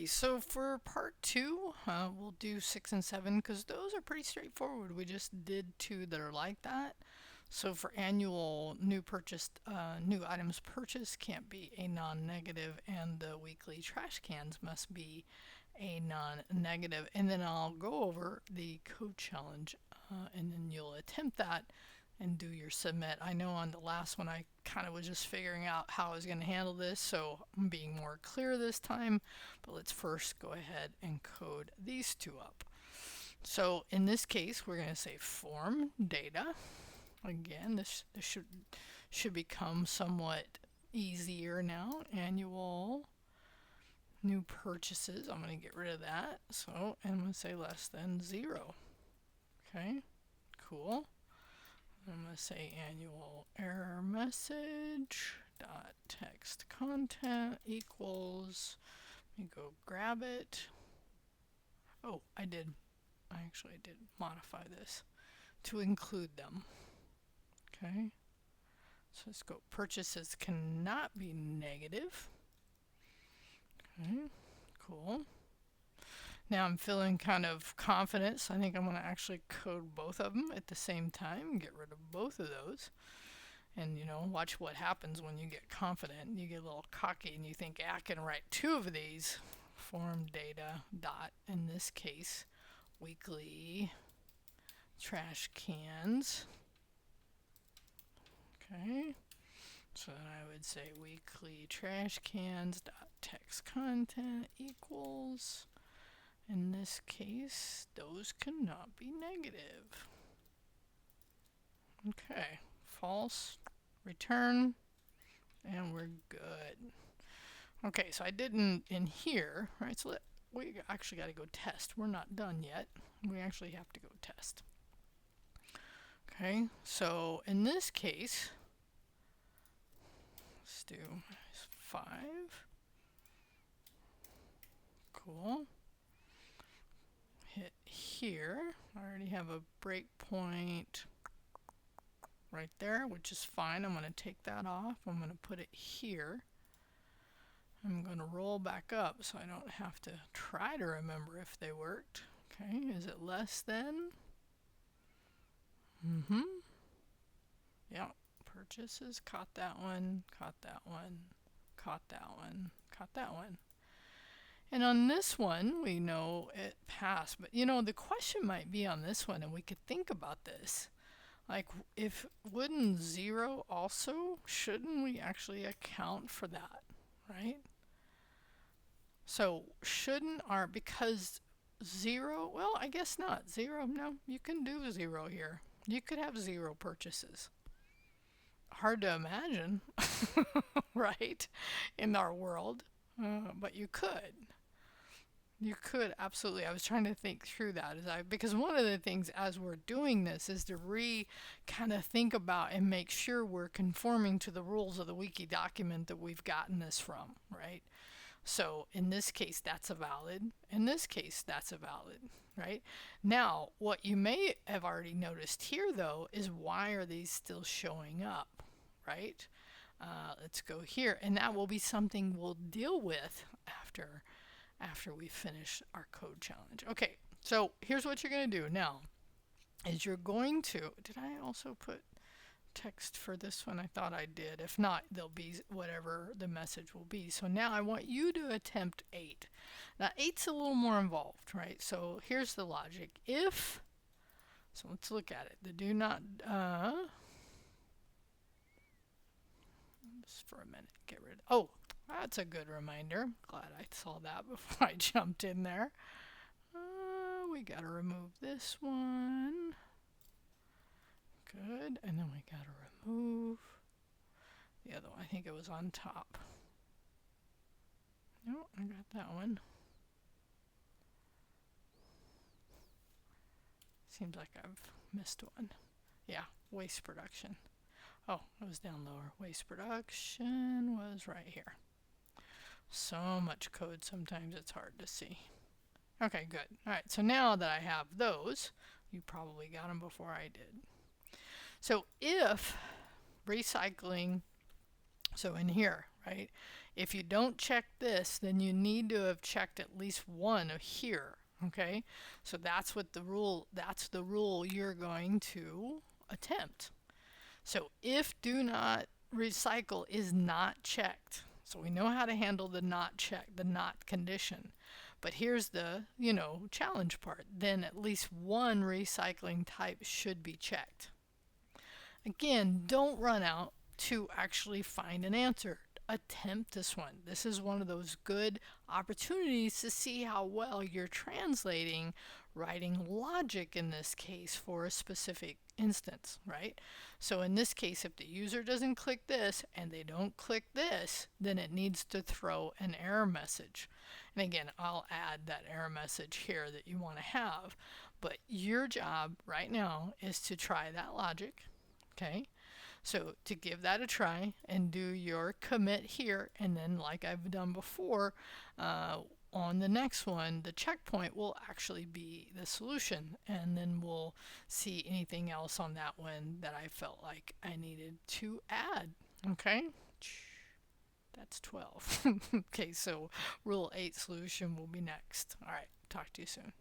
So for part two, we'll do 6 and 7 because those are pretty straightforward. We just did two that are like that. So for annual new items purchased can't be a non-negative, and the weekly trash cans must be a non-negative. And then I'll go over the code challenge, and then you'll attempt that and do your submit. I know on the last one I kind of was just figuring out how I was going to handle this, so I'm being more clear this time. But let's first go ahead and code these two up. So in this case, we're going to say form data. Again, this should become somewhat easier now. Annual new purchases. I'm going to get rid of that. So, and I'm going to say less than 0. Okay, cool. I'm going to say annual error message dot text content equals. Let me go grab it. Oh, I actually did modify this to include them. Okay. So let's go. Purchases cannot be negative. Okay, cool. Now I'm feeling kind of confident, so I think I'm going to actually code both of them at the same time, get rid of both of those. And watch what happens when you get confident. You get a little cocky and you think, I can write two of these. Form data dot, in this case, weekly trash cans. Okay. So then I would say weekly trash cans dot text content equals. In this case, those cannot be negative. Okay, false, return, and we're good. Okay, so I didn't in here, right? So we actually got to go test. We're not done yet. We actually have to go test. Okay, so in this case, let's do 5. Cool. Hit here. I already have a breakpoint right there, which is fine. I'm going to take that off. I'm going to put it here. I'm going to roll back up so I don't have to try to remember if they worked. Okay, is it less than? Yeah, purchases, caught that one, caught that one, caught that one, caught that one. And on this one, we know it passed. But the question might be on this one, and we could think about this. Like, if wouldn't 0 also, shouldn't we actually account for that, right? So shouldn't because 0, well, I guess not. 0, no, you can do 0 here. You could have 0 purchases. Hard to imagine, right, in our world, but you could. You could absolutely. I was trying to think through that because one of the things as we're doing this is to kind of think about and make sure we're conforming to the rules of the wiki document that we've gotten this from, right? So in this case, that's a valid. In this case, that's a valid, right? Now, what you may have already noticed here, though, is why are these still showing up, right? Let's go here, and that will be something we'll deal with after we finish our code challenge. Okay, so here's what you're going to do now. Is you're going to, did I also put text for this one? I thought I did. If not, there'll be whatever the message will be. So now I want you to attempt 8. Now 8's a little more involved, right? So here's the logic. So let's look at it. The do not, just for a minute, get rid of, oh, that's a good reminder. Glad I saw that before I jumped in there. We got to remove this one. Good. And then we got to remove the other one. I think it was on top. No, I got that one. Seems like I've missed one. Yeah, waste production. Oh, it was down lower. Waste production was right here. So much code, sometimes it's hard to see. Okay, good. All right, so now that I have those, you probably got them before I did. So if recycling, so in here, right? If you don't check this, then you need to have checked at least one of here, okay? So that's the rule you're going to attempt. So if do not recycle is not checked, so we know how to handle the not check, the not condition. But here's the, challenge part. Then at least one recycling type should be checked. Again, don't run out to actually find an answer. Attempt this one. This is one of those good opportunities to see how well you're translating writing logic in this case for a specific instance, right? So in this case, if the user doesn't click this and they don't click this, then it needs to throw an error message. And again, I'll add that error message here that you want to have. But your job right now is to try that logic. Okay, so to give that a try and do your commit here, and then like I've done before, on the next one, the checkpoint will actually be the solution, and then we'll see anything else on that one that I felt like I needed to add. Okay, that's 12. Okay, so rule 8 solution will be next. All right, talk to you soon.